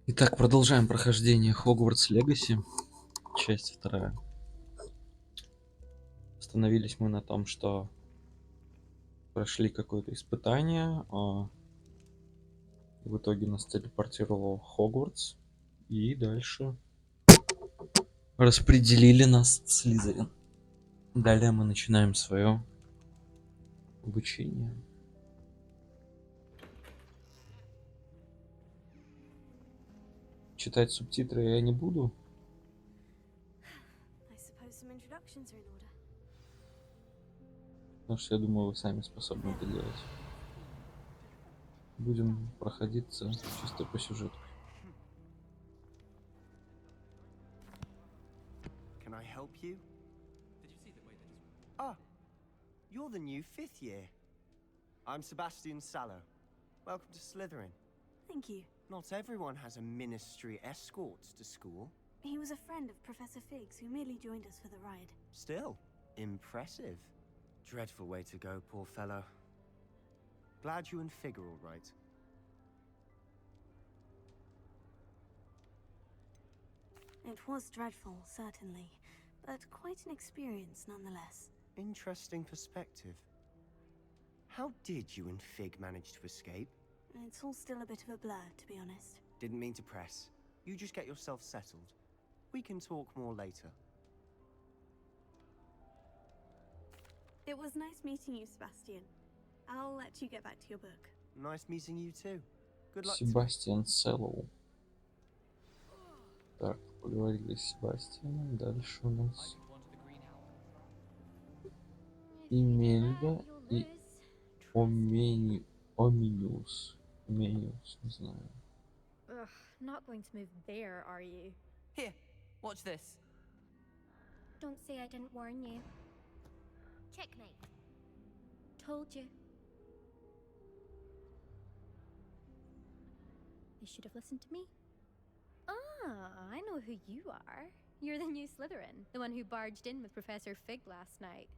Итак, продолжаем прохождение Хогвартс Легаси, часть вторая. Остановились мы на том, что прошли какое-то испытание, в итоге нас телепортировало в Хогвартс, и дальше распределили нас в Слизерин. Далее мы начинаем свое обучение. Читать субтитры я не буду. Потому что я думаю, вы сами способны это делать. Будем проходиться чисто по сюжету. Can I help you? Ah, you're the new 5th year. I'm Sebastian Sallow. Welcome to Slytherin. Thank you. Not everyone has a ministry escort to school. He was a friend of Professor Fig's who merely joined us for the ride. Still, impressive. Dreadful way to go, poor fellow. Glad you and Fig are all right. It was dreadful, certainly, but quite an experience nonetheless. Interesting perspective. How did you and Fig manage to escape? It's all still a bit of a blur, to be honest. Didn't mean to press. You just get yourself settled. We can talk more later. It was nice meeting you, Sebastian. I'll let you get back to your book. Nice meeting you too. Good luck. Себастьян Селлоу. Так, поговорили с Себастьяном. Дальше у нас Имельда и Оминиус. Оминиус, не знаю. Ugh, not going to move there, are you? Here, watch this. Don't say I didn't warn you. Checkmate. Told you. You should have listened to me. Ah, I know who you are. You're the new Slytherin, the one who barged in with Professor Fig last night.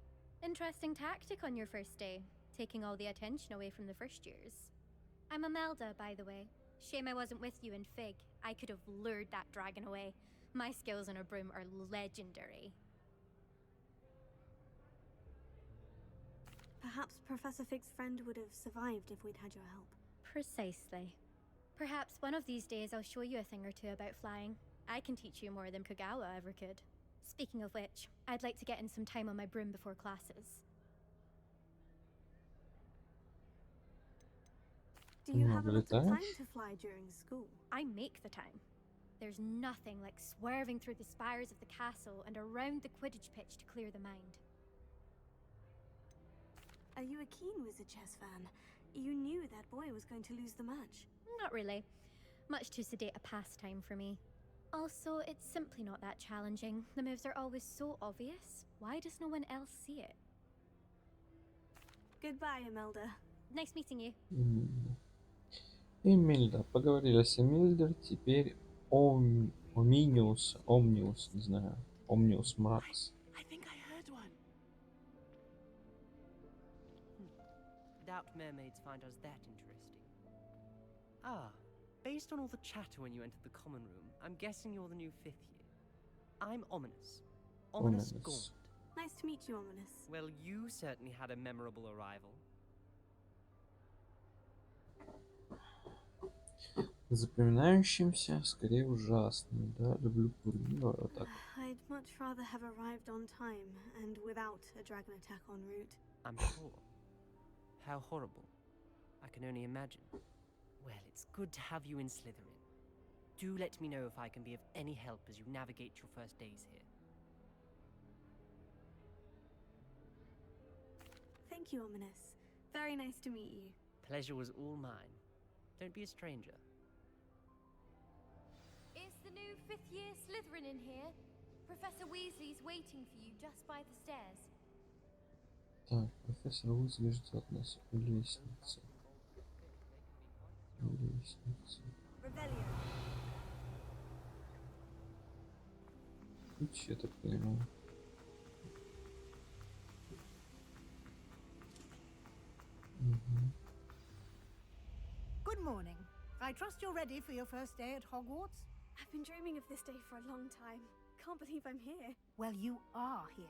Interesting tactic on your first day, taking all the attention away from the first years. I'm Imelda, by the way. Shame I wasn't with you in Fig. I could have lured that dragon away. My skills on a broom are legendary. Perhaps Professor Fig's friend would have survived if we'd had your help. Precisely. Perhaps one of these days I'll show you a thing or two about flying. I can teach you more than Kogawa ever could. Speaking of which, I'd like to get in some time on my broom before classes. Do you have a lot of time Летаешь? to fly during school? I make the time. There's nothing like swerving through the spires of the castle and around the Quidditch pitch to clear the mind. Are you a keen Wizard chess fan? You knew that boy was going to lose the match. Not really. Much too sedate a pastime for me. Also, it's simply not that challenging. The moves are always so obvious. Why does no one else see it? Goodbye, Imelda. Nice meeting you. Эмильда. Поговорили с Эмильдой. Теперь Оминиус, не знаю. Омниус Макс. I think I heard one. Doubt mermaids find us that interesting. Ah, based on all the chatter when you entered the common room, I'm guessing you're the new 5th year. I'm Ominous. Ominous Gaunt. Nice to meet you, Ominous. Well, you certainly had a memorable arrival. Запоминающимся, скорее ужасным. Да, люблю Пургила. Вот так. I'd much rather have arrived on time and without a dragon attack en route. I'm sure. How horrible. I can only imagine. Well, it's good to have you in Slytherin. Do let me know if I can be of any help as you navigate your first days here. Thank you, Ominous. Very nice to meet you. Pleasure was all mine. Don't be a stranger. Is the new 5th year Slytherin in here? Professor Weasley's waiting for you just by the stairs. Так, профессор Уизли ждет нас у лестницы. У лестницы. Revelio. Ключ, я так понимаю. Good morning. I trust you're ready for your first day at Hogwarts? I've been dreaming of this day for a long time. Can't believe I'm here. Well, you are here.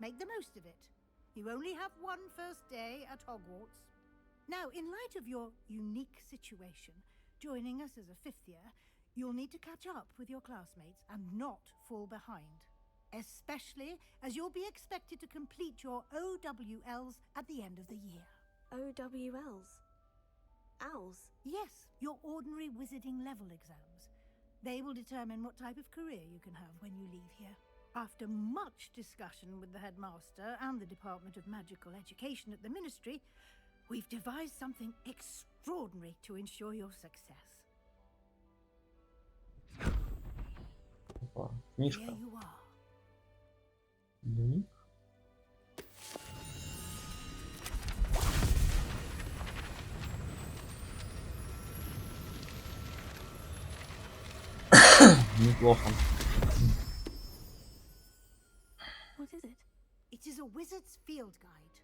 Make the most of it. You only have one first day at Hogwarts. Now, in light of your unique situation, joining us as a fifth year, you'll need to catch up with your classmates and not fall behind. Especially as you'll be expected to complete your OWLs at the end of the year. OWLs? Owls? Yes, your ordinary wizarding level exams. They will determine what type of career you can have when you leave here. After much discussion with the headmaster and the Department of Magical Education at the Ministry, we've devised something extraordinary to ensure your success. Опа, Here книжка. you are. Дневник. Неплохо. What is it? It is a wizard's field guide.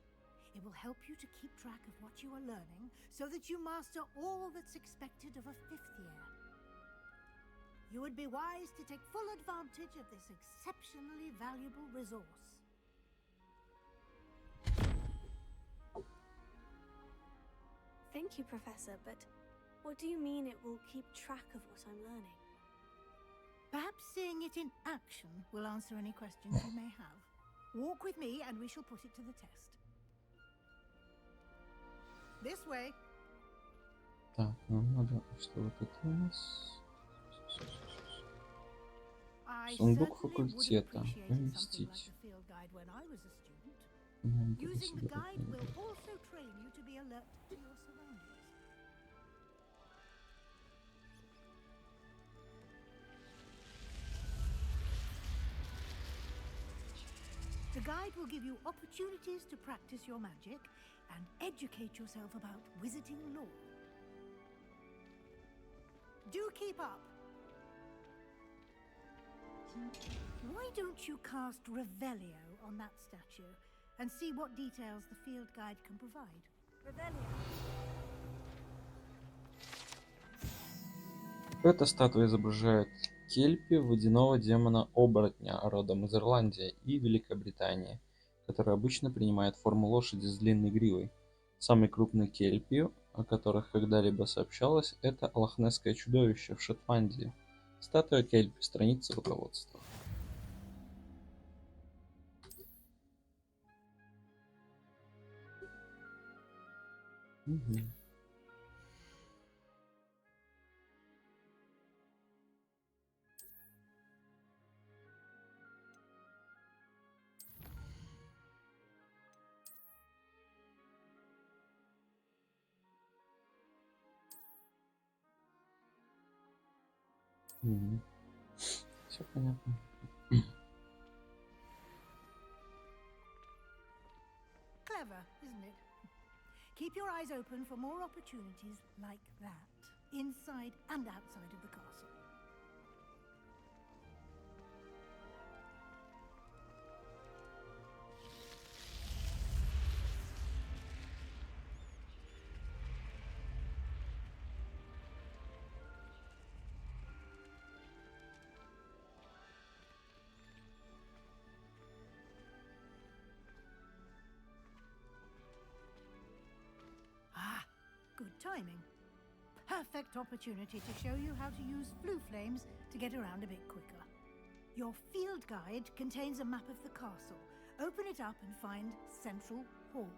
It will help you to keep track of what you are learning so that you master all that's expected of a fifth year. You would be wise to take full advantage of this exceptionally valuable resource. Thank you, Professor, but what do you mean it will keep track of what I'm learning? Perhaps seeing it in action will answer any questions you may have. Walk with me and we shall put it to the test. This way. Так, нам надо... Что вот это у нас? I Сундук certainly would have факультета. appreciated something like Уместить. the field guide when I was a student. Надо было Using the собирать guide will книги. also train you to be alert to your surroundings. The guide will give you opportunities to practice your magic and educate yourself about wizarding lore. Do keep up. Why don't you cast Revelio on that statue and see what details the field guide can provide? Revelio. Эта статуя изображает Кельпи, водяного демона-оборотня, родом из Ирландии и Великобритании, который обычно принимает форму лошади с длинной гривой. Самый крупный Кельпи, о которых когда-либо сообщалось, это лохнесское чудовище в Шотландии. Статуя Кельпи, страница руководства. Мгм. Все понятно. Clever, isn't it? Keep your eyes open for more opportunities like that, inside and outside of the castle. Ah, good timing. Perfect opportunity to show you how to use blue flames to get around a bit quicker. Your field guide contains a map of the castle. Open it up and find Central Hall.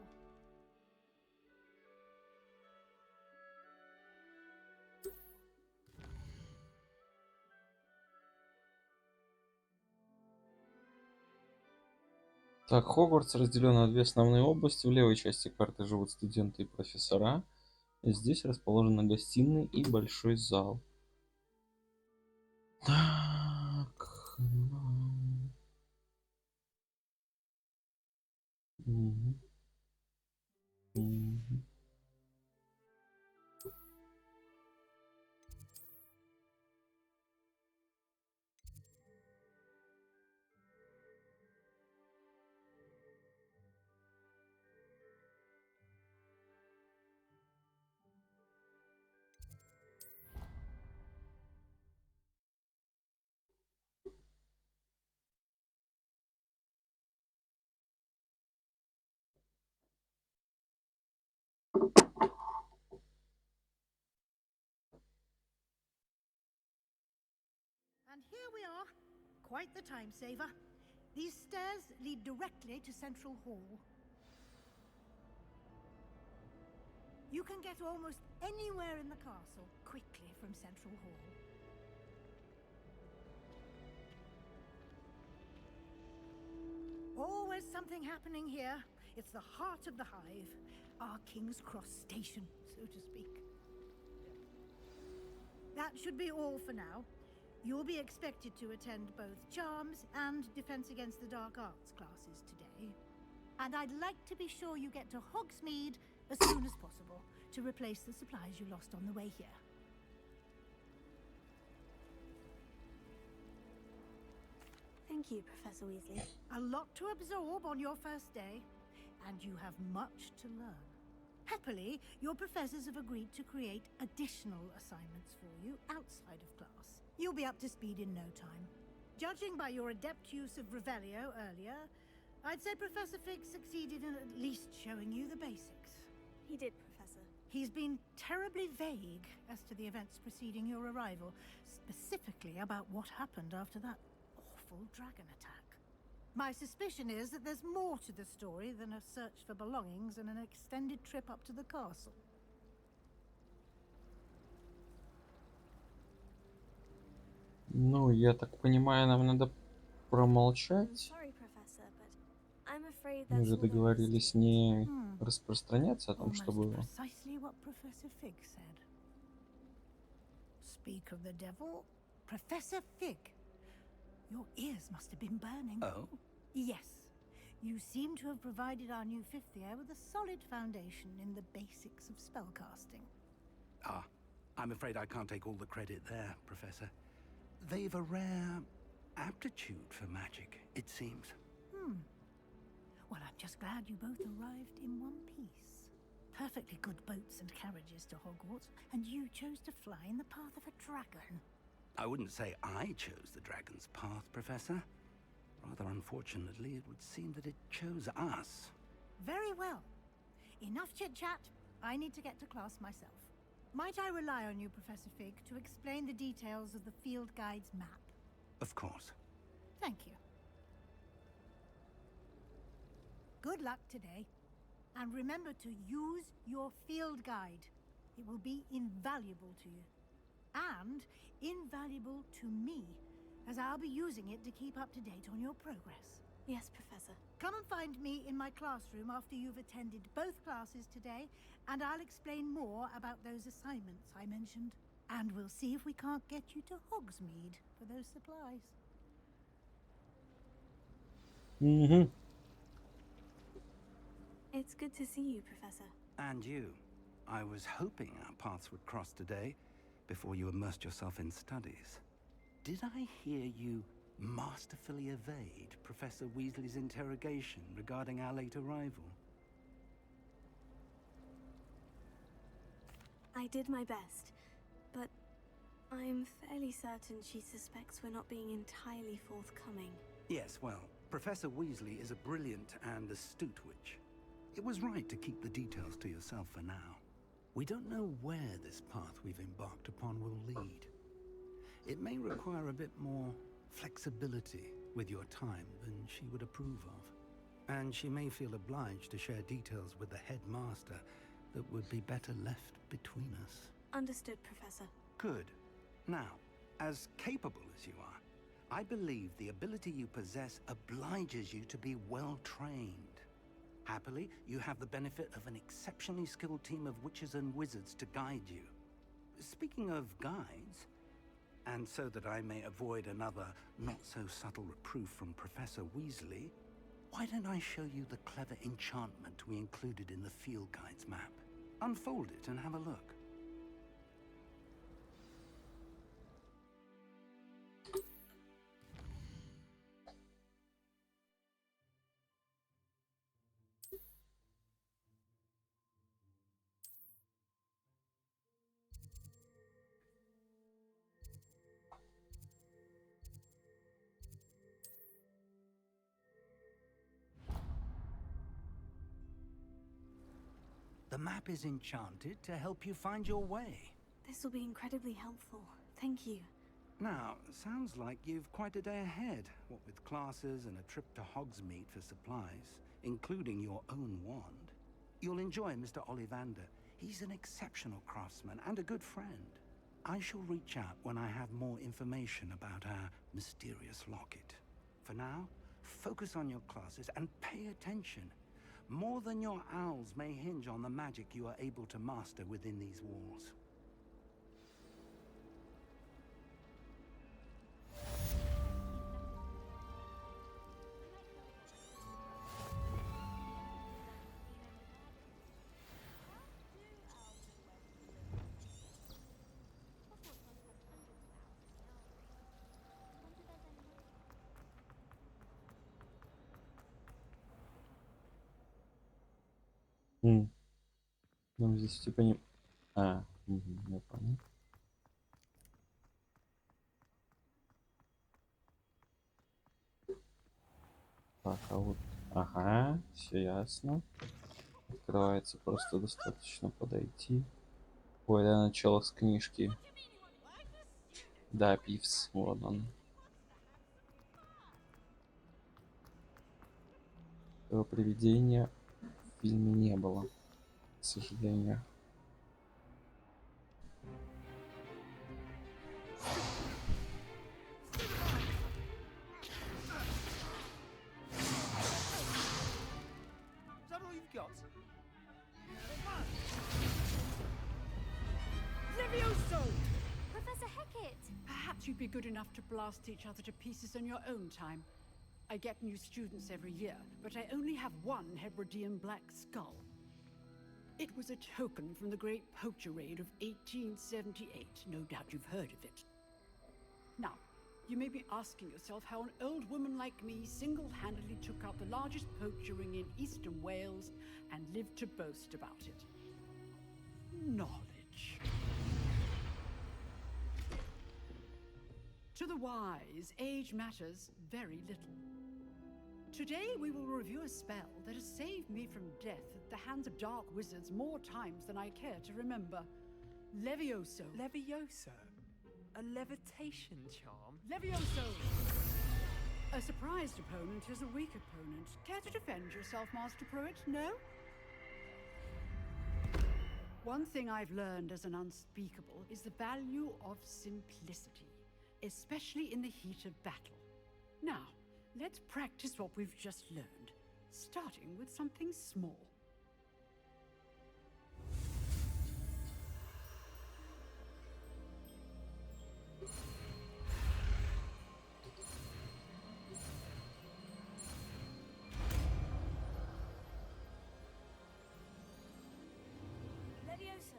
Так, Хогвартс разделен на две основные области. В левой части карты живут студенты и профессора. Здесь расположены гостиные и большой зал. Так. Мгм. Мгм. And here we are. Quite the time saver. These stairs lead directly to Central Hall. You can get almost anywhere in the castle quickly from Central Hall. Always something happening here. It's the heart of the hive, our King's Cross station, so to speak. That should be all for now. You'll be expected to attend both Charms and Defense Against the Dark Arts classes today. And I'd like to be sure you get to Hogsmeade as soon as possible to replace the supplies you lost on the way here. Thank you, Professor Weasley. A lot to absorb on your first day, and you have much to learn. Happily, your professors have agreed to create additional assignments for you outside of class. You'll be up to speed in no time. Judging by your adept use of Revelio earlier, I'd say Professor Fig succeeded in at least showing you the basics. He did, Professor. He's been terribly vague as to the events preceding your arrival, specifically about what happened after that awful dragon attack. My suspicion is that there's more to the story than a search for belongings and an extended trip up to the castle. Ну, я так понимаю, нам надо I'm промолчать. sorry, Professor, but I'm afraid Мы that's же all there is to договорились it. не распространяться о том, что Almost было. precisely what Professor Fig said. Speak of the devil, Professor Fig. Your ears must have been burning. Oh? Yes. You seem to have provided our new fifth year with a solid foundation in the basics of spellcasting. Ah, I'm afraid I can't take all the credit there, Professor. They've a rare aptitude for magic, it seems. Well, I'm just glad you both arrived in one piece. Perfectly good boats and carriages to Hogwarts, and you chose to fly in the path of a dragon. I wouldn't say I chose the dragon's path, Professor. Rather unfortunately, it would seem that it chose us. Very well. Enough chit-chat. I need to get to class myself. Might I rely on you, Professor Fig, to explain the details of the field guide's map? Of course. Thank you. Good luck today. And remember to use your field guide. It will be invaluable to you. And invaluable to me, as I'll be using it to keep up to date on your progress. Yes, Professor. Come and find me in my classroom after you've attended both classes today, and I'll explain more about those assignments I mentioned. And we'll see if we can't get you to Hogsmeade for those supplies. Угу. It's good to see you, Professor. And you. I was hoping our paths would cross today, before you immersed yourself in studies. Did I hear you masterfully evade Professor Weasley's interrogation regarding our late arrival? I did my best, but I'm fairly certain she suspects we're not being entirely forthcoming. Yes, well, Professor Weasley is a brilliant and astute witch. It was right to keep the details to yourself for now. We don't know where this path we've embarked upon will lead. It may require a bit more flexibility with your time than she would approve of. And she may feel obliged to share details with the headmaster that would be better left between us. Understood, Professor. Good. Now, as capable as you are, I believe the ability you possess obliges you to be well trained. Happily, you have the benefit of an exceptionally skilled team of witches and wizards to guide you. Speaking of guides, and so that I may avoid another not-so-subtle reproof from Professor Weasley, why don't I show you the clever enchantment we included in the field guide's map? Unfold it and have a look. The map is enchanted to help you find your way. This will be incredibly helpful. Thank you. Now, sounds like you've quite a day ahead, what with classes and a trip to Hogsmeade for supplies, including your own wand. You'll enjoy Mr. Ollivander. He's an exceptional craftsman and a good friend. I shall reach out when I have more information about our mysterious locket. For now, focus on your classes and pay attention. More than your owls may hinge on the magic you are able to master within these walls. Нам здесь типа не... я понял. Так, а вот... Ага, все ясно. Открывается, просто достаточно подойти. Ой, да, начало с книжки. Да, Пивс, вот он. Этого привидения в фильме не было, к сожалению. Is that all you've got? Levioso! Professor Hecat! Perhaps you'd be good enough to blast each other to pieces in your own time. I get new students every year, but I only have one Hebridean black skull. It was a token from the Great Poacher Raid of 1878. No doubt you've heard of it. Now, you may be asking yourself how an old woman like me single-handedly took out the largest poacher ring in eastern Wales and lived to boast about it. Knowledge. To the wise, age matters very little. Today we will review a spell that has saved me from death at the hands of dark wizards more times than I care to remember. Levioso. Levioso? A levitation charm? Levioso! A surprised opponent is a weak opponent. Care to defend yourself, Master Pruitt? No? One thing I've learned as an unspeakable is the value of simplicity, especially in the heat of battle. Now, let's practice what we've just learned, starting with something small. Levioso.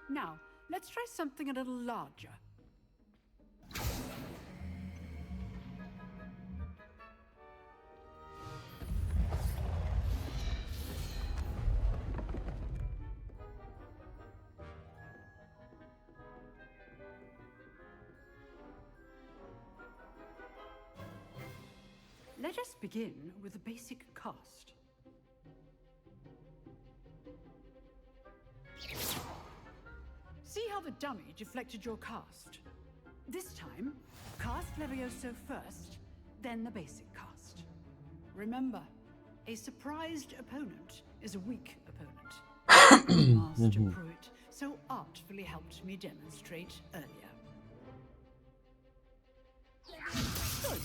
Now, let's try something a little larger. Let us begin with a basic cast. See how the dummy deflected your cast? This time, cast Levioso first, then the basic cast. Remember, a surprised opponent is a weak opponent. Master Pruitt so artfully helped me demonstrate earlier. Good.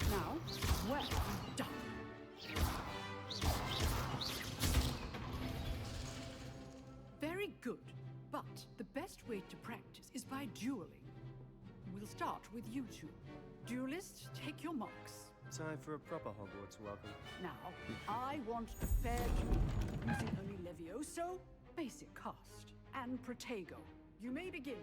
Now, well done. Very good. But the best way to practice is by dueling. We'll start with you two. Duelists, take your marks. Time for a proper Hogwarts welcome. Now, I want a fair duel, using only Levioso, basic cast, and Protego. You may begin.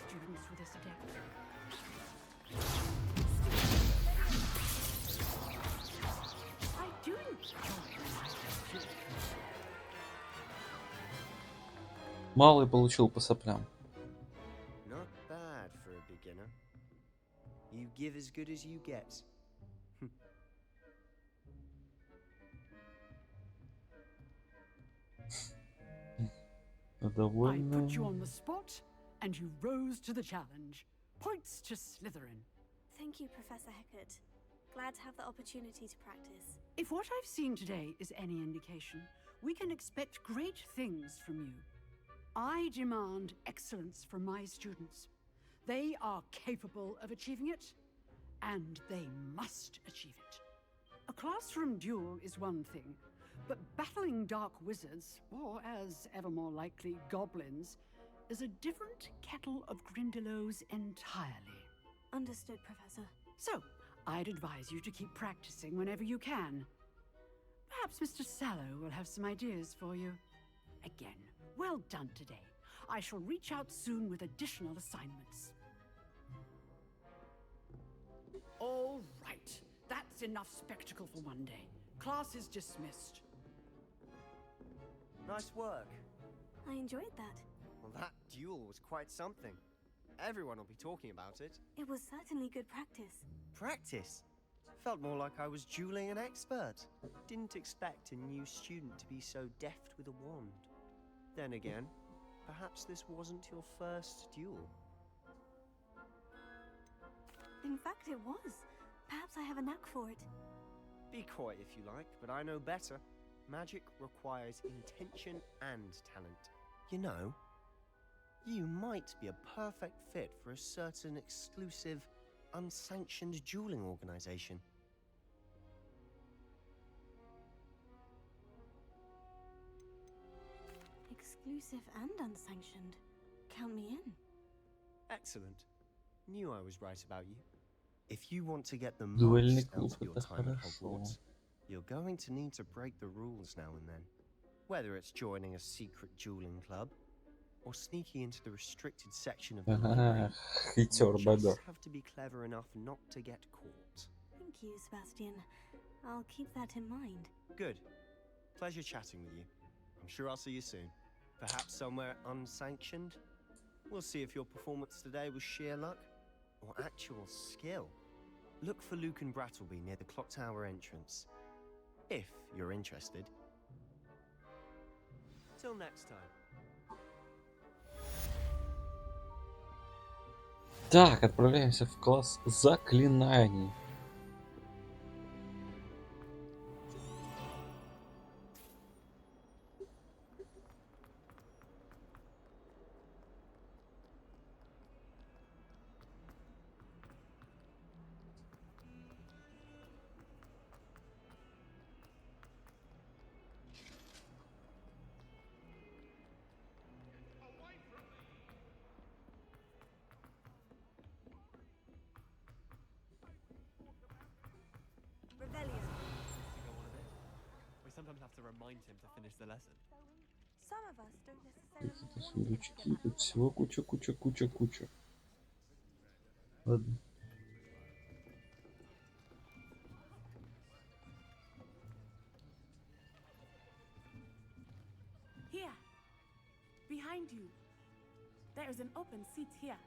Students with this adept. I do enjoy my duel. Малый получил по соплям. Not bad for a beginner. You give as good as you get. I put you Довольно. on the spot, and you rose to the challenge. Points to Slytherin. Thank you, Professor Heckert. Glad to have the opportunity to practice. If what I've seen today is any indication, we can expect great things from you. I demand excellence from my students. They are capable of achieving it, and they must achieve it. A classroom duel is one thing, but battling dark wizards, or as ever more likely, goblins, is a different kettle of Grindylows entirely. Understood, Professor. So, I'd advise you to keep practicing whenever you can. Perhaps Mr. Sallow will have some ideas for you. Again, well done today. I shall reach out soon with additional assignments. All right. That's enough spectacle for one day. Class is dismissed. Nice work. I enjoyed that. Well, that duel was quite something. Everyone will be talking about it. It was certainly good practice. Practice? Felt more like I was dueling an expert. Didn't expect a new student to be so deft with a wand. Then again, perhaps this wasn't your first duel. In fact, it was. Perhaps I have a knack for it. Be coy if you like, but I know better. Magic requires intention and talent. You know, you might be a perfect fit for a certain exclusive, unsanctioned dueling organization. Exclusive and unsanctioned. Count me in. Excellent. Knew I was right about you. If you want to get the Дуэльный most out клуб, of your это time at хорошо. Hogwarts, you're going to need to break the rules now and then. Whether it's joining a secret dueling club, or sneaking into the restricted section of the library, Хитер, you бобер. just have to be clever enough not to get caught. Thank you, Sebastian. I'll keep that in mind. Good. Pleasure chatting with you. I'm sure I'll see you soon. Perhaps somewhere unsanctioned? We'll see if your performance today was sheer luck or actual skill. Look for Luke and Brattleby near the clock tower entrance. If you're interested. Till next time. Так, отправляемся в класс заклинаний. Revelio. We sometimes have to remind him to finish the lesson. Some of us don't necessarily Какие-то want him to сундучки, get тут that всего куча. Ладно. Here, behind you. There is an open seat here.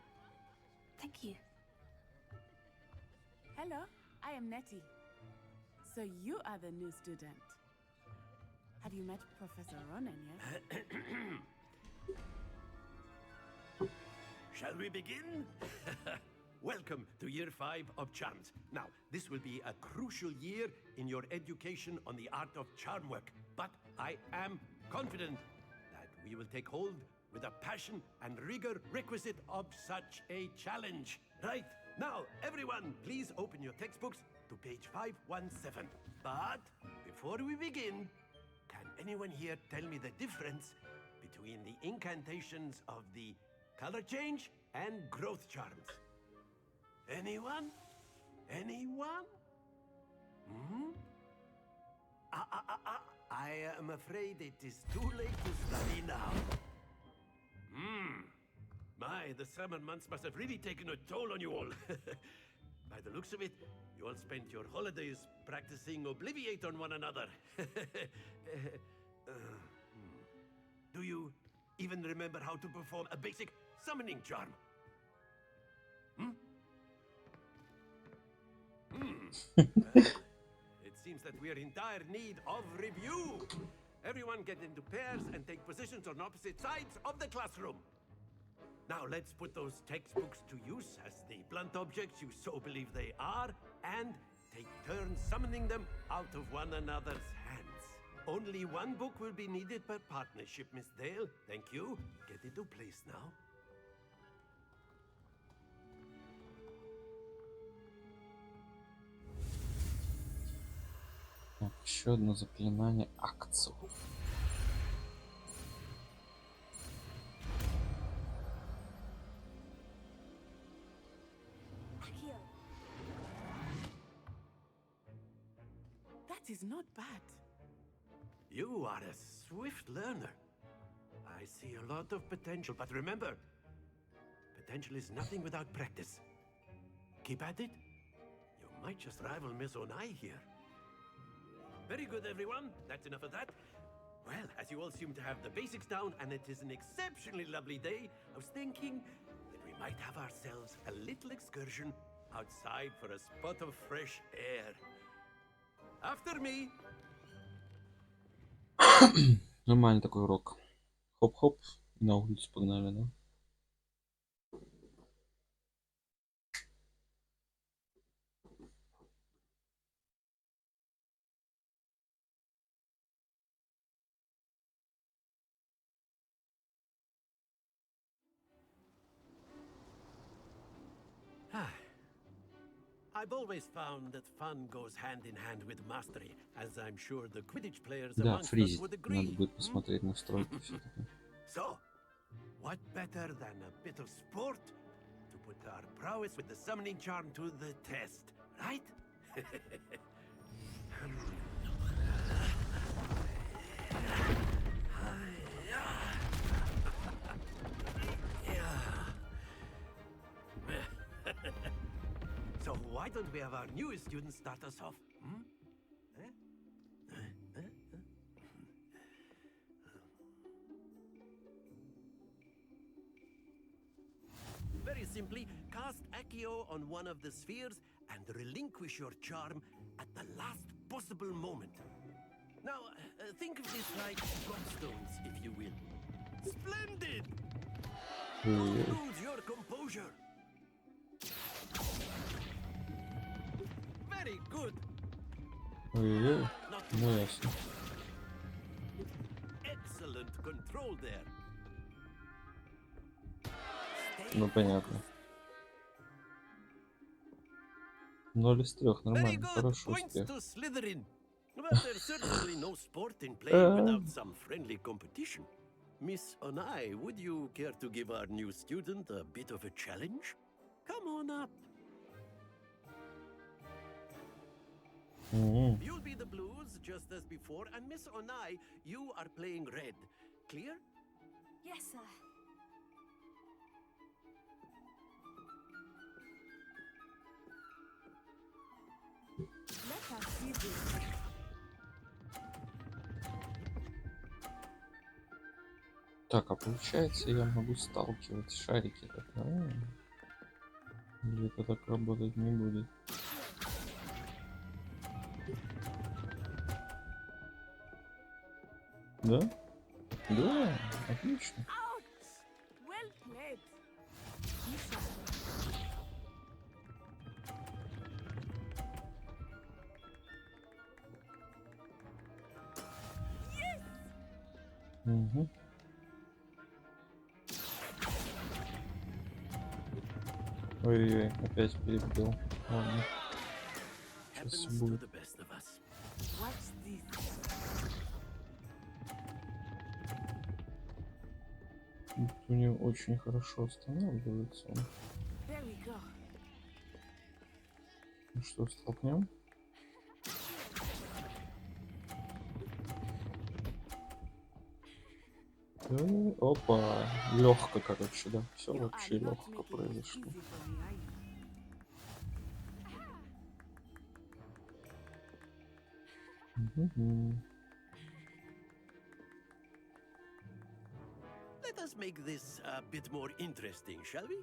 Thank you. Hello, I am Nettie. So you are the new student. Have you met Professor Ronan yet? Shall we begin? Welcome to year 5 of charms. Now, this will be a crucial year in your education on the art of charm work, but I am confident that we will take hold with a passion and rigor requisite of such a challenge. Right, now, everyone, please open your textbooks to page 517. But before we begin, can anyone here tell me the difference between the incantations of the color change and growth charms? Anyone? Anyone? I am afraid it is too late to study now. My, the summer months must have really taken a toll on you all. By the looks of it, you all spent your holidays practicing Obliviate on one another. Do you even remember how to perform a basic summoning charm. It seems that we are in dire need of review. Everyone get into pairs and take positions on opposite sides of the classroom. Now let's put those textbooks to use as the blunt objects you so believe they are, and take turns summoning them out of one another's hands. Only one book will be needed per partnership, Miss Dale. Thank you. Get into place now. Так, еще одно заклинание акцию. That is not bad. You are a swift learner. I see a lot of potential, but remember, potential is nothing without practice. Keep at it. You might just rival Miss Onai here. Very good, everyone. That's enough of that. Well, as you all seem to have the basics down, and it is an exceptionally lovely day, I was thinking that we might have ourselves a little excursion outside for a spot of fresh air. After me. Нормальный такой урок. Хоп-хоп, и на улицу погнали, да? I've always found that fun goes hand in hand with mastery, as I'm sure the Quidditch players Да, amongst us фризит. would Надо agree. будет посмотреть настройки все-таки. So, what better than a bit of sport to put our prowess with the summoning charm to the test, right? So why don't we have our newest student start us off? Very simply, cast Accio on one of the spheres and relinquish your charm at the last possible moment. Now, think of this like godstones, if you will. Splendid! Don't lose your composure. Very good. Ой-ой-ой, ну ясно. Excellent control there. Ну понятно. 0 из 3, Very нормально, good. хороший Points успех. to Slytherin. But there's certainly no sport in play without some friendly competition. Miss Onai, would you care to give our new student a bit of a challenge? Come on up. You'll be the blues just as before, and Miss Onai, you are playing red. Clear? Yes, sir. Let us see this. Так, а получается я могу сталкивать шарики так, или это так работать не будет? Да? Да, отлично. Well played. Угу. Ой-ой-ой, опять перебил. Ладно. Сейчас все будет. Watch this. У него очень хорошо останавливается он. There we go. Ну что, столкнем? Опа, легко, короче, да. Все вообще легко произошло. Let us make this a bit more interesting, shall we?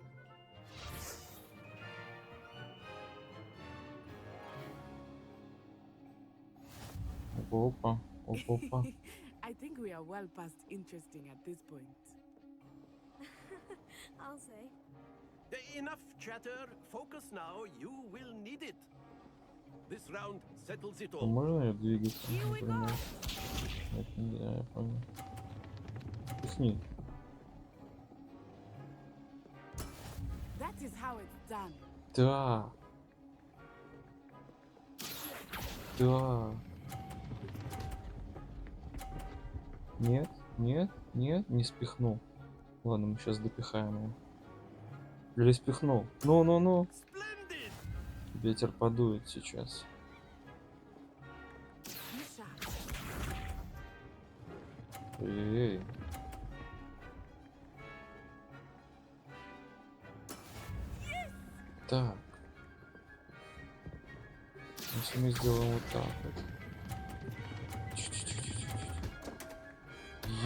Опа, опа. I think we are well past interesting at this point. I'll say. Enough chatter. Focus now. You will need it. This round settles it all. Можно ее двигаться, например? Нет, нельзя, я понял. Пихни. That is how it's done. Да. Да. Нет, нет, нет, не спихнул. Ладно, мы сейчас допихаем его. Или спихнул. Ну. Ветер подует сейчас. Эй. Так. Если мы сделаем вот так вот.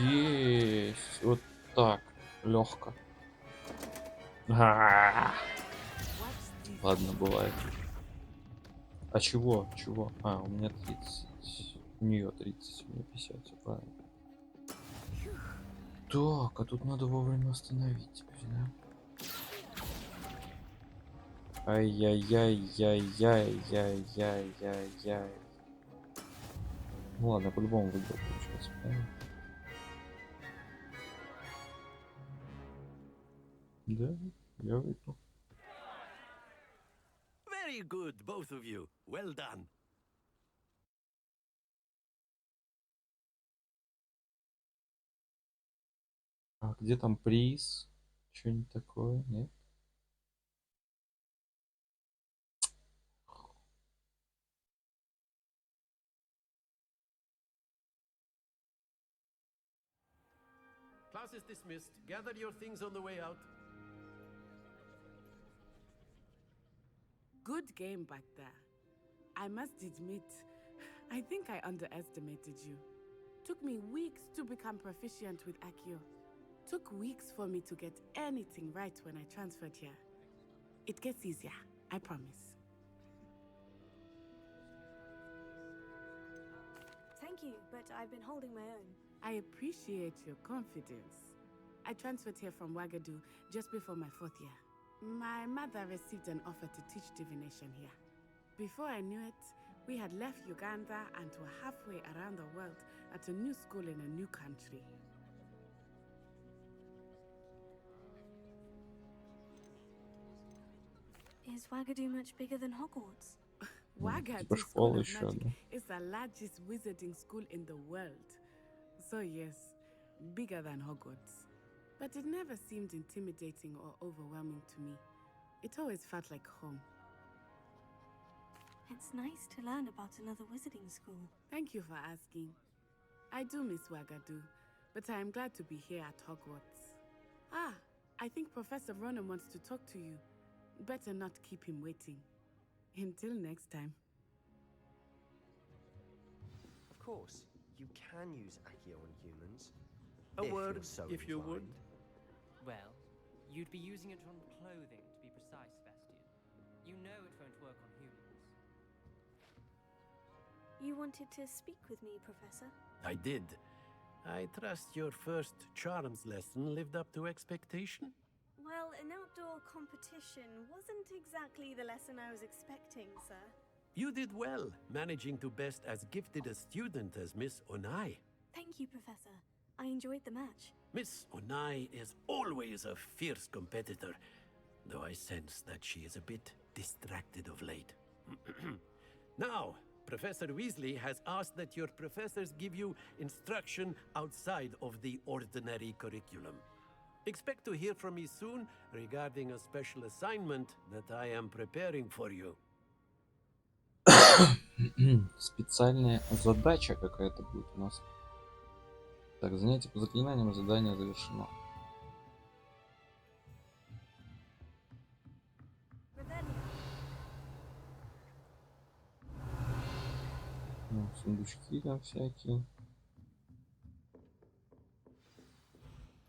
Есть. Вот так. Легко. Ладно, бывает. А чего? Чего? А, у меня 30. У нее 30, у меня 50, все правильно. Так, а тут надо вовремя остановить теперь, да? Ай-яй-яй-яй-яй-яй-яй-яй. Ну ладно, по-любому выиграл, получается, правильно? Да, я выиграл. Very good, both of you. Well done. А где там приз? Что-нибудь такое, нет? Class is dismissed. Gather your things on the way out. Good game back there. I must admit, I think I underestimated you. Took me weeks to become proficient with Accio. Took weeks for me to get anything right when I transferred here. It gets easier, I promise. Thank you, but I've been holding my own. I appreciate your confidence. I transferred here from Wagadu just before my 4th year. My mother received an offer to teach divination here. Before I knew it, we had left Uganda and were halfway around the world at a new school in a new country. Is Wagadu much bigger than Hogwarts? Wagadu School of Magic is the largest wizarding school in the world. So yes, bigger than Hogwarts. But it never seemed intimidating or overwhelming to me. It always felt like home. It's nice to learn about another wizarding school. Thank you for asking. I do miss Wagadu, but I am glad to be here at Hogwarts. Ah, I think Professor Ronan wants to talk to you. Better not keep him waiting. Until next time. Of course, you can use Accio on humans. A word, you're so if you would. inclined. Well, you'd be using it on clothing, to be precise, Sebastian. You know it won't work on humans. You wanted to speak with me, Professor? I did. I trust your first charms lesson lived up to expectation. Well, an outdoor competition wasn't exactly the lesson I was expecting, sir. You did well, managing to best as gifted a student as Miss Onai. Thank you, Professor. I enjoyed the match. Miss Onai is always a fierce competitor, though I sense that she is a bit distracted of late. Now, Professor Weasley has asked that your professors give you instruction outside of the ordinary curriculum. Expect to hear from me soon regarding a special assignment that I am preparing for you. Специальная задача какая-то будет у нас. Так, занятие по заклинаниям, задание завершено. Ну, сундучки там всякие.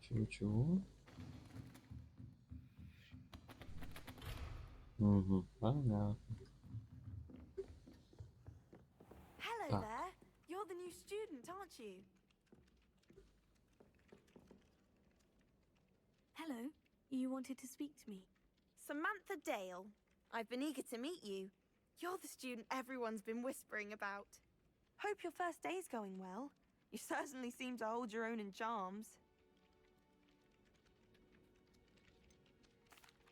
Чего? Угу, понятно. Hello Так. there. You're the new student, aren't you? Hello. You wanted to speak to me. Samantha Dale. I've been eager to meet you. You're the student everyone's been whispering about. Hope your first day's going well. You certainly seem to hold your own in charms.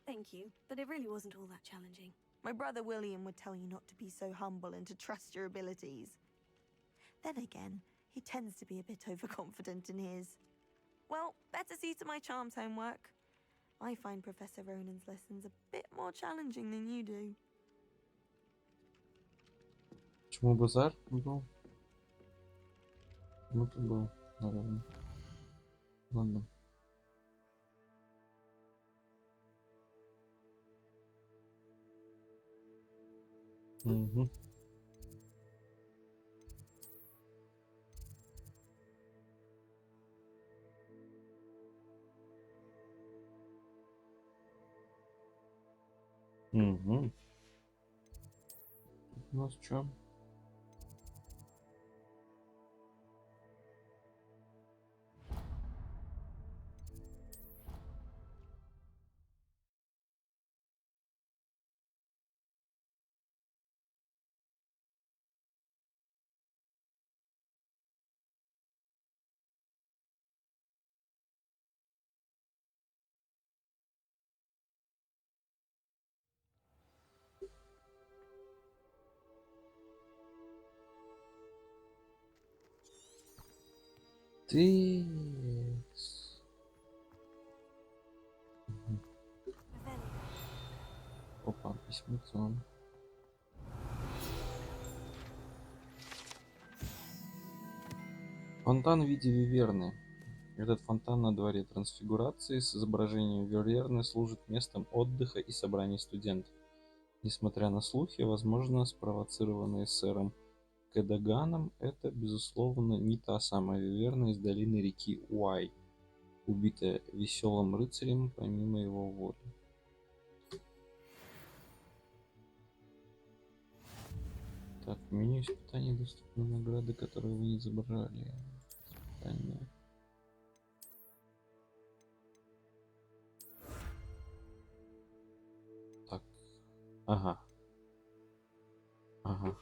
Thank you, but it really wasn't all that challenging. My brother William would tell you not to be so humble and to trust your abilities. Then again, he tends to be a bit overconfident in his. Well, better see to my charms homework. I find Professor Ronan's lessons a bit more challenging than you do. Почему базар был? Ну, это был, наверное. Ладно. Угу. Угу. У нас что? Ты. Опа, письмецо. Фонтан в виде виверны. Этот фонтан на дворе трансфигурации с изображением виверны служит местом отдыха и собраний студентов. Несмотря на слухи, возможно, спровоцированные сэром Кэдаганом, это, безусловно, не та самая виверна из долины реки Уай, убитая веселым рыцарем помимо его воли. Так, в меню испытаний доступны награды, которые вы не забрали. Испытания. Так. Ага. Ага.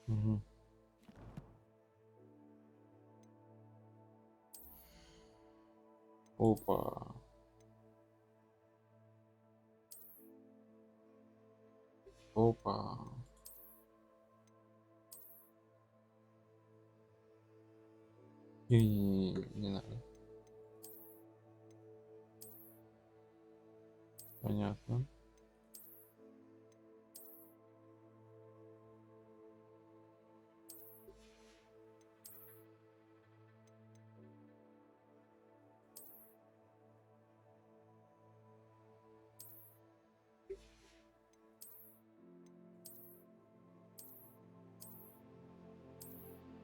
Угу. Опа. Опа. Не надо. Понятно.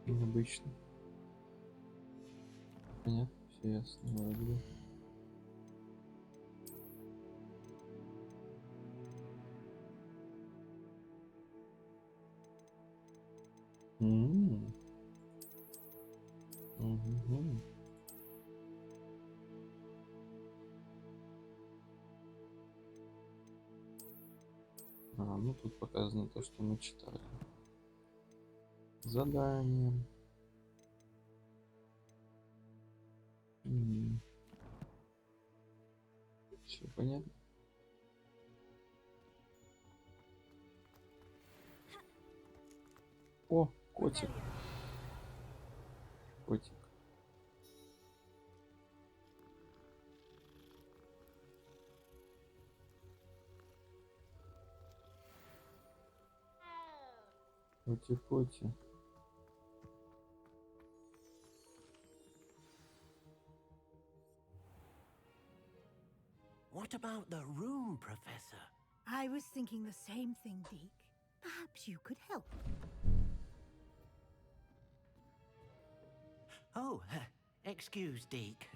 Необычно. Понятно, все ясно, вроде бы. Угу. Ну тут показано то, что мы читали. Задание. Все понятно. О, котик. Котик. Коти-коти. What about the room, Professor? I was thinking the same thing, Deke. Perhaps you could help. Oh, excuse, Deke.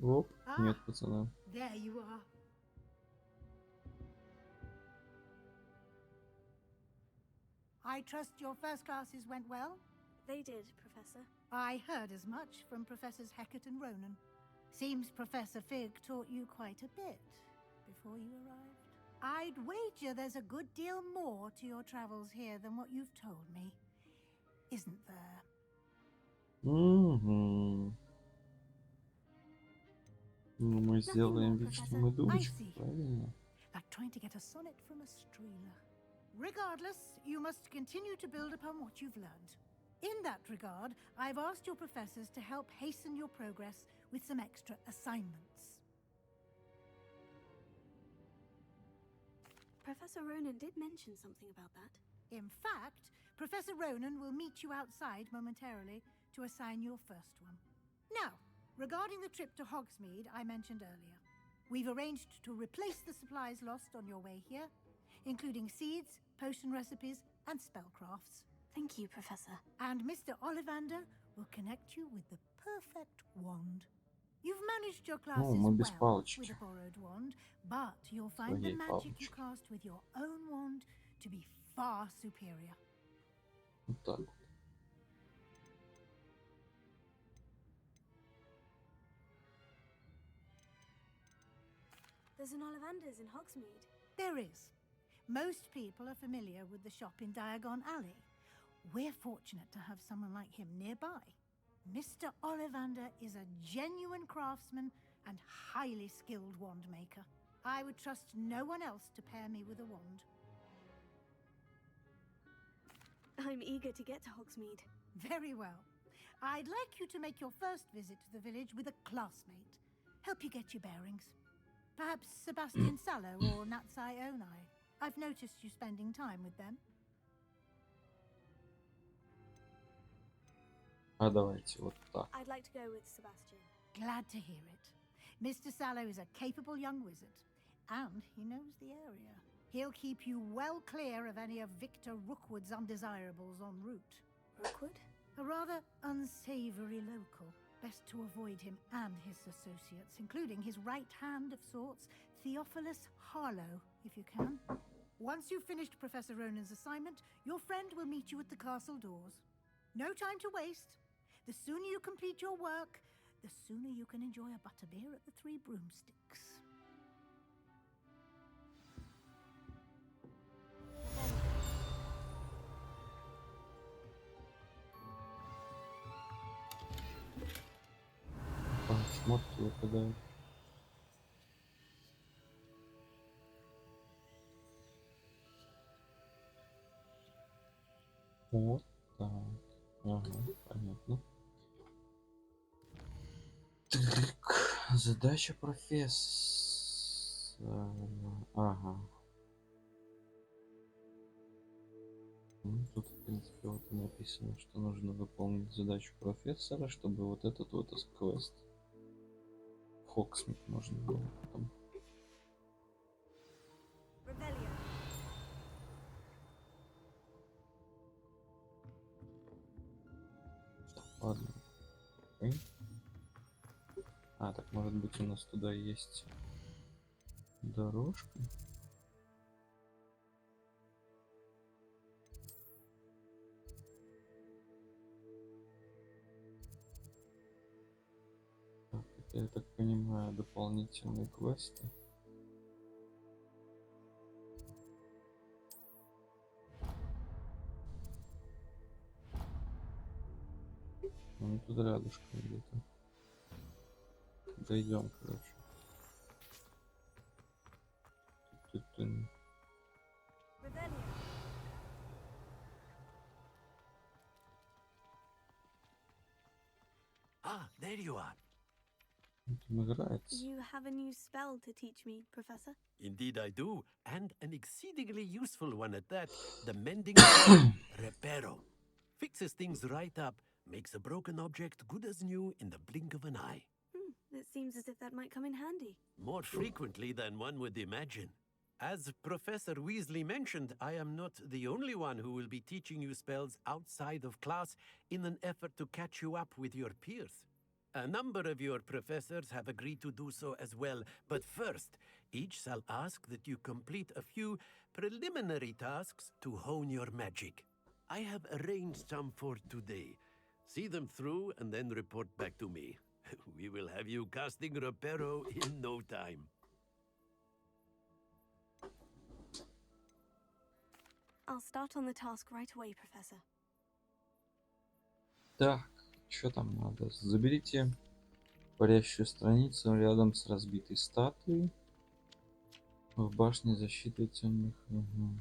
Оп, нет, пацана. There you are. I trust your first classes went well? They did, Professor. I heard as much from Professors Hecat and Ronan. Seems Professor Fig taught you quite a bit before you arrived. I'd wager there's a good deal more to your travels here than what you've told me. Isn't there? Угу. Ну, мы сделаем вид, что мы дурочки, правильно? Like trying to get a sonnet from a streeler. Regardless, you must continue to build upon what you've learned. In that regard, I've asked your professors to help hasten your progress with some extra assignments. Professor Ronan did mention something about that. In fact, Professor Ronan will meet you outside momentarily to assign your first one. Now, regarding the trip to Hogsmeade I mentioned earlier, we've arranged to replace the supplies lost on your way here, including seeds, potion recipes, and spellcrafts. Thank you, Professor. And Mr. Ollivander will connect you with the perfect wand. You've managed your classes мы без well палочки. with a borrowed wand, but you'll find the Своей magic you палочки. cast with your own wand to be far superior. Вот так вот. There's an Ollivander's in Hogsmeade. There is. Most people are familiar with the shop in Diagon Alley. We're fortunate to have someone like him nearby. Mr. Ollivander is a genuine craftsman and highly skilled wand maker. I would trust no one else to pair me with a wand. I'm eager to get to Hogsmeade. Very well. I'd like you to make your first visit to the village with a classmate. Help you get your bearings. Perhaps Sebastian Sallow or Natsai Onai. I've noticed you spending time with them. А давайте вот так. I'd like to go with Sebastian. Glad to hear it. Mr. Sallow is a capable young wizard, and he knows the area. He'll keep you well clear of any of Victor Rookwood's undesirables en route. Rookwood? A rather unsavory local. Best to avoid him and his associates, including his right hand of sorts, Theophilus Harlow, if you can. Once you've finished Professor Ronan's assignment, your friend will meet you at the castle doors. No time to waste. The sooner you complete your work, the sooner you can enjoy a butterbeer at the Three Broomsticks. Шмотки выпадают. Вот так. Ага, понятно. Так, задача профессора. Ага. Ну, тут, в принципе, вот и написано, что нужно выполнить задачу профессора, чтобы вот этот вот квест Хогсмит можно было потом. Так, ладно. Окей. А, так может быть у нас туда есть дорожка. Так, это, я так понимаю, дополнительные квесты. Ну, тут рядышком где-то. Дойдем, короче. Тут. Ah, there you are. Он играется. You have a new spell to teach me, Professor? Indeed I do, and an exceedingly useful one at that. The mending spell, Reparo. Fixes things right up, makes a broken object good as new in the blink of an eye. It seems as if that might come in handy. More frequently than one would imagine. As Professor Weasley mentioned, I am not the only one who will be teaching you spells outside of class in an effort to catch you up with your peers. A number of your professors have agreed to do so as well, but first, each shall ask that you complete a few preliminary tasks to hone your magic. I have arranged some for today. See them through and then report back to me. We will have you casting Reparo in no time. I'll start on the task right away, Professor. Так, что там надо? Заберите парящую страницу рядом с разбитой статуей. В башне защиты темных. Угу.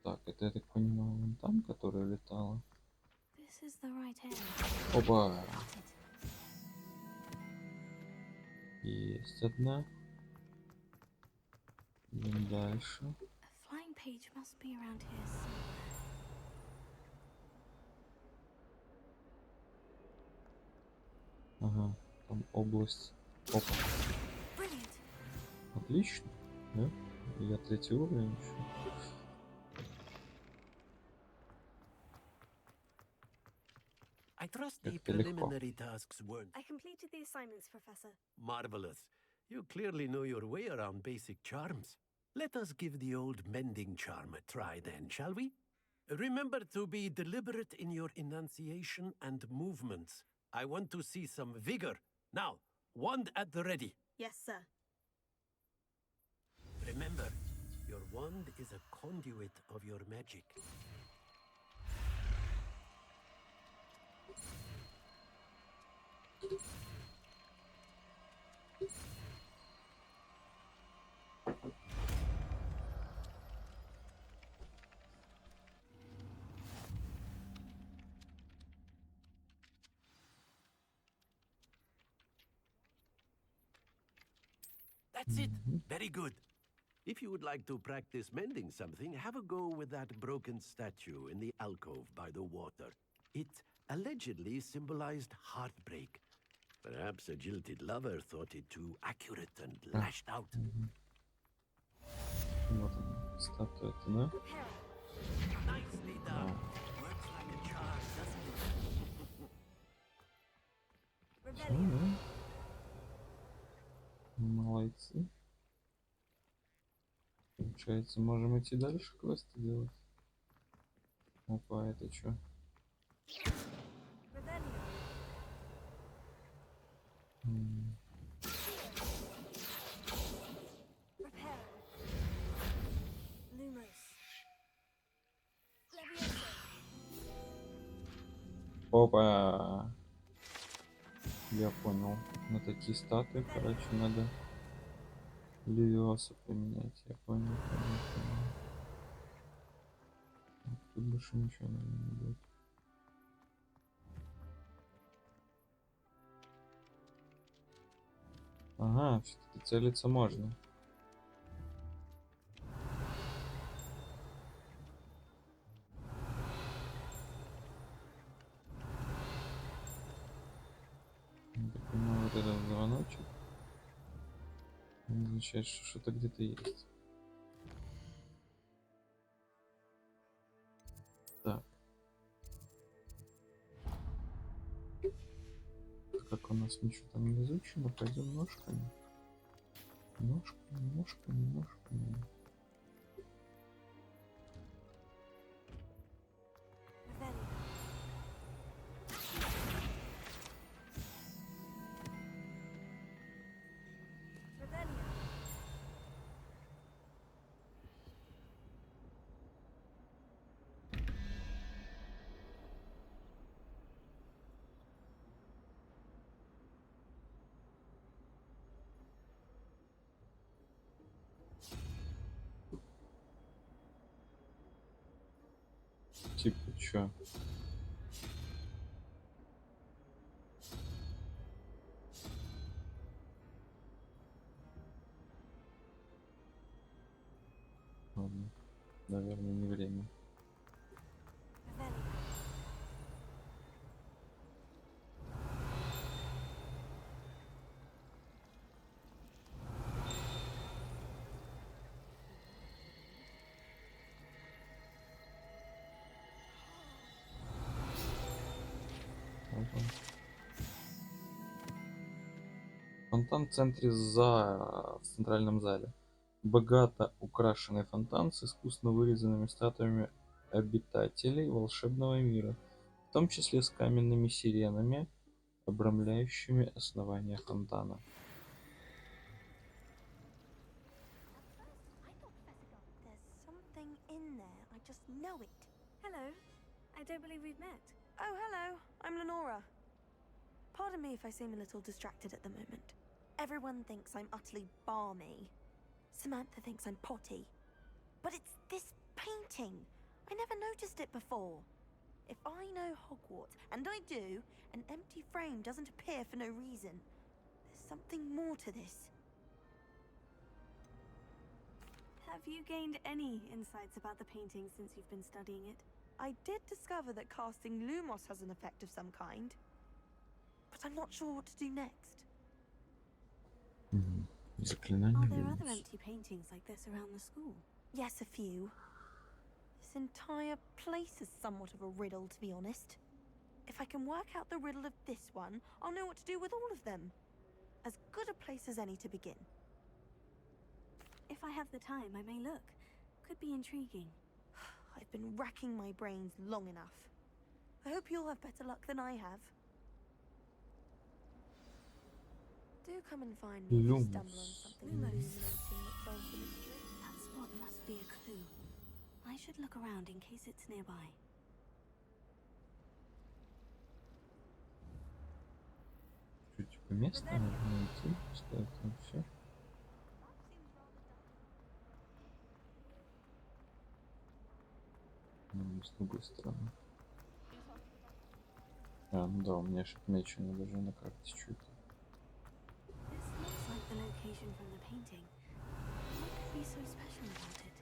Так, это я так понимаю, вон там, которая летала. This is the right area. Опа! Есть одна. Идем дальше. A flying page must be around here somewhere. Ага, там область. Опа. Brilliant. Отлично. Да? Я 3-й уровень еще. I trust the Как-то легко. preliminary tasks weren't I completed the assignments, Professor. marvelous. You clearly know your way around basic charms. Let us give the old mending charm a try then, shall we? Remember to be deliberate in your enunciation and movements. I want to see some vigor. Now, wand at the ready. Yes, sir. Remember, your wand is a conduit of your magic. That's it. Very good. If you would like to practice mending something, have a go with that broken statue in the alcove by the water. It allegedly symbolized heartbreak. Perhaps a jilted lover thought it too accurate and lashed out. Вот она, статуя-то, да? Nicely done. Works like a charm, doesn't it? Всё, да? Молодцы. Получается, можем идти дальше квесты делать. Опа, это что? Опа! Я понял. На такие статуи, короче, надо левиоса поменять. Я понял. Тут больше ничего, наверное, не будет. Ага, все-таки целиться можно. Я так понимаю, вот этот звоночек означает, что что-то где-то есть. Так. Как у нас ничего там не изучено, пойдем ножками. Ножками. Типа, чё? Ладно, наверное, не время. фонтан в центре в центральном зале. Богато украшенный фонтан с искусно вырезанными статуями обитателей волшебного мира, в том числе с каменными сиренами, обрамляющими основание фонтана. There's something in there. I just know it. Hello. I don't believe we've met. Oh, hello. I'm Lenora. Pardon me if I seem a little distracted at the moment. Everyone thinks I'm utterly balmy. Samantha thinks I'm potty. But it's this painting. I never noticed it before. If I know Hogwarts, and I do, an empty frame doesn't appear for no reason. There's something more to this. Have you gained any insights about the painting since you've been studying it? I did discover that casting Lumos has an effect of some kind. But I'm not sure what to do next. Заклинание Are there other Люмос. empty paintings like this around the school? Yes, a few. This entire place is somewhat of a riddle, to be honest. If I can work out the riddle of this one, I'll know what to do with all of them. As good a place as any to begin. If I have the time, I may look. Could be intriguing. I've been racking my brains long enough. I hope you'll have better luck than I have. Do come and find me if you stumble on something illuminating that solves the mystery. That spot must be a clue. I should look around in case it's nearby. Что, типа место нужно найти, что там все? С другой стороны. Ну да, у меня же отмечено даже на карте что-то. This looks like the location from the painting. What could be so special about it?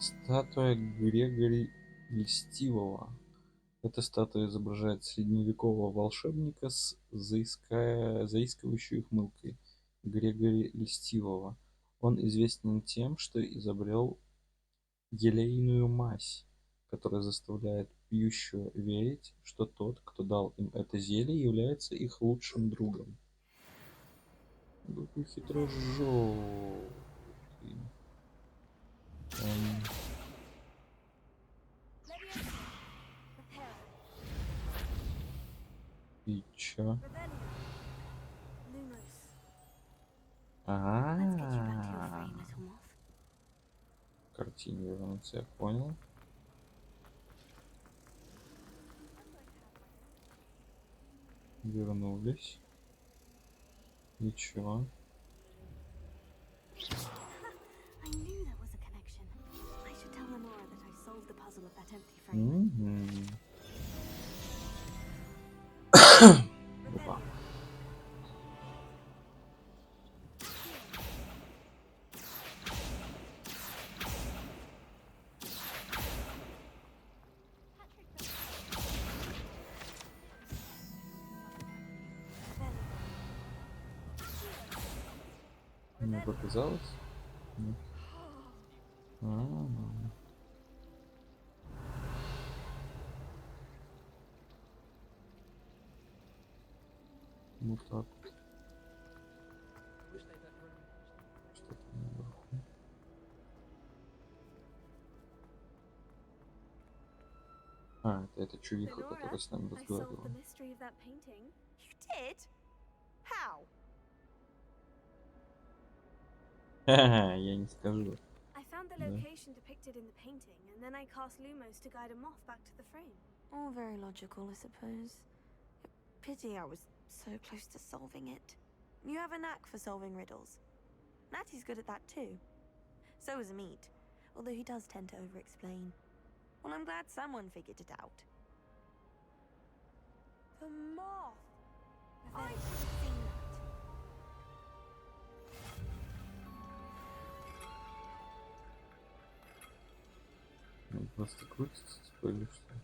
Статуя Грегори Льстивого. Эта статуя изображает средневекового волшебника с заискивающей ухмылкой. Грегори Льстивого. Он известен тем, что изобрел елейную мазь, которая заставляет пьющего верить, что тот, кто дал им это зелье, является их лучшим другом. Какой хитрожопый. И чё? Картине вернуться, я понял. Вернулись. Ничего. I knew there was a connection. I should tell Lenora that I solved the puzzle of that empty frame. Опа. Мне показалось? Нет. Вот так вот. Что там наверху? Это чувиха, которая с нами I solved the разговаривала. mystery of that painting. You did? How? Я не скажу. I found the Да. location depicted in the painting, and then I cast Lumos to guide a moth back to the frame. All very logical, I suppose. Pity I was so close to solving it. You have a knack for solving riddles. Natty's good at that too. So is Amit, although he does tend to over-explain. Well, I'm glad someone figured it out. The moth! I should have seen that. Он просто крутится, типа, или что?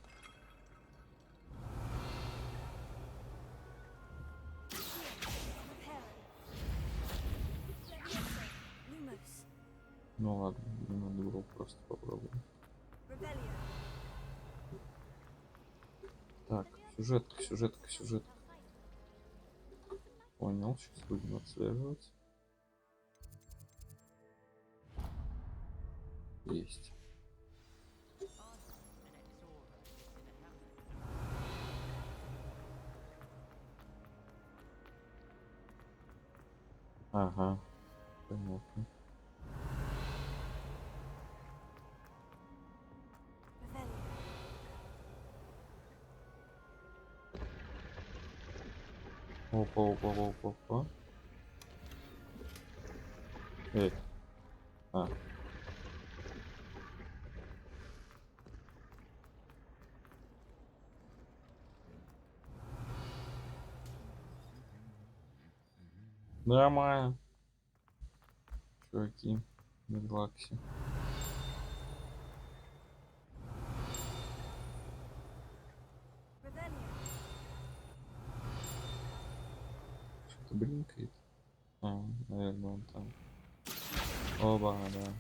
Lumos. Ну ладно, надо было просто попробовать. Так, сюжетка. Понял, сейчас будем отслеживать. Есть. Ага, понятно. Опа, опа, опа, опа. А. Нормально. Чуваки, на релаксе. Что-то блинкает. А, наверное, он там. Оба, да.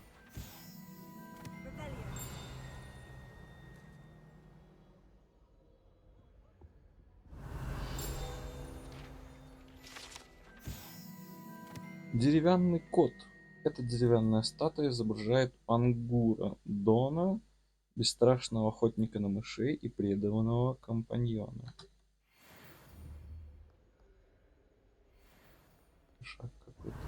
Деревянный кот. Эта деревянная статуя изображает Ангура Дона, бесстрашного охотника на мышей и преданного компаньона. Шаг какой-то.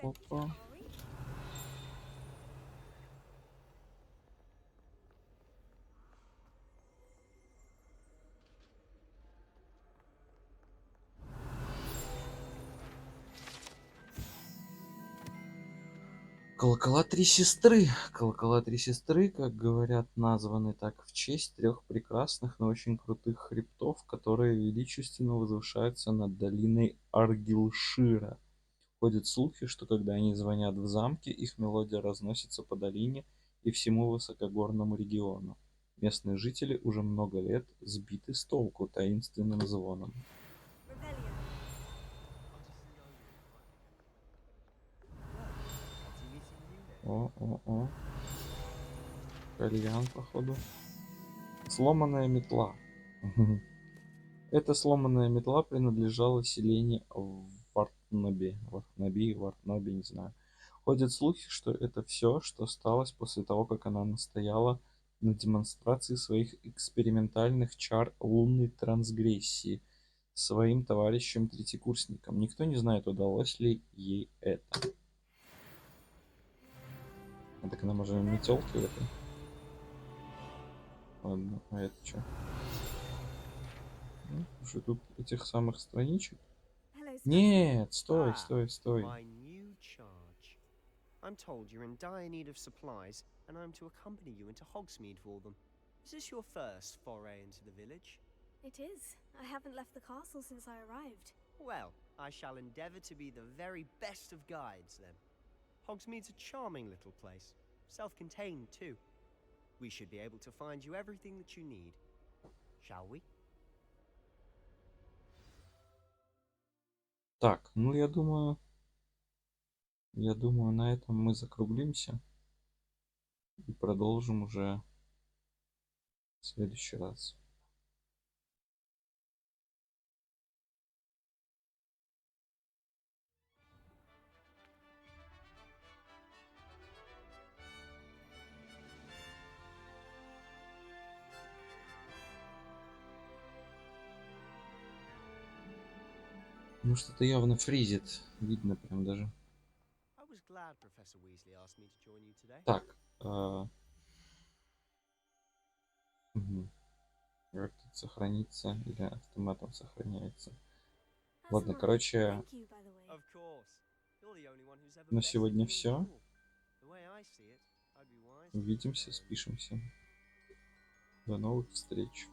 Опа. Колокола три сестры. Колокола три сестры, как говорят, названы так в честь трех прекрасных, но очень крутых хребтов, которые величественно возвышаются над долиной Аргилшира. Ходят слухи, что когда они звонят в замке, их мелодия разносится по долине и всему высокогорному региону. Местные жители уже много лет сбиты с толку таинственным звоном. О. Кальян, походу. Сломанная метла. Эта сломанная метла принадлежала селению Вартноби, не знаю. Ходят слухи, что это все, что осталось после того, как она настояла на демонстрации своих экспериментальных чар лунной трансгрессии своим товарищам-третьекурсникам. Никто не знает, удалось ли ей это. А так она, может, метелки в этой? Ладно, а это что? Уже тут этих самых страничек? Нет, стой. My new charge. I'm told you're in dire need of supplies, and I'm to accompany you into Hogsmeade for them. Is this your first foray into the village? It is. I haven't left the castle since I arrived. Well, I shall endeavour to be the very best of guides, then. Hogsmeade's a charming little place, self-contained too. We should be able to find you everything that you need. Shall we? Так, ну я думаю, на этом мы закруглимся и продолжим уже в следующий раз. Ну что-то явно фризит, видно прям даже. I was glad Professor Weasley asked me to join you today. Так, как тут сохранится или автоматом сохраняется? Ладно, короче, Of course. You're the only one who's ever на bested сегодня me in все. duel. The way I see it, I'd be wise to Увидимся, спишемся. До новых встреч.